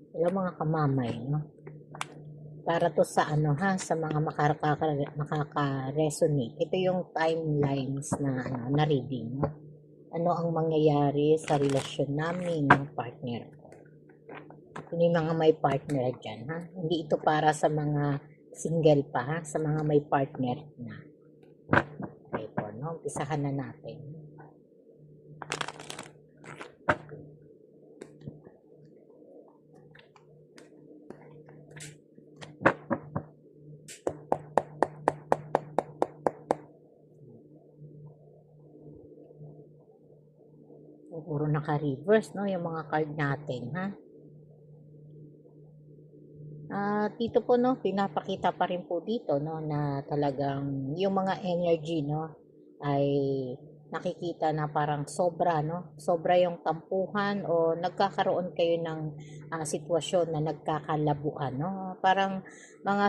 Hello mga kamamay, no? Para to sa ano ha, sa mga makaka-resonate. Ito yung timelines na ano, na reading, no? Ano ang mangyayari sa relasyon namin ng partner ko. Kung yung mga may partner dyan, ha? Hindi ito para sa mga single pa, ha? Sa mga may partner na. Okay po, no? Umpisahan na natin. Puro naka-reverse, no? Yung mga card natin, ha? Dito po, no, pinapakita pa rin po dito, no, na talagang yung mga energy, no, ay nakikita na parang sobra, no, sobra yung tampuhan o nagkakaroon kayo ng sitwasyon na nagkakalabuan, no, parang mga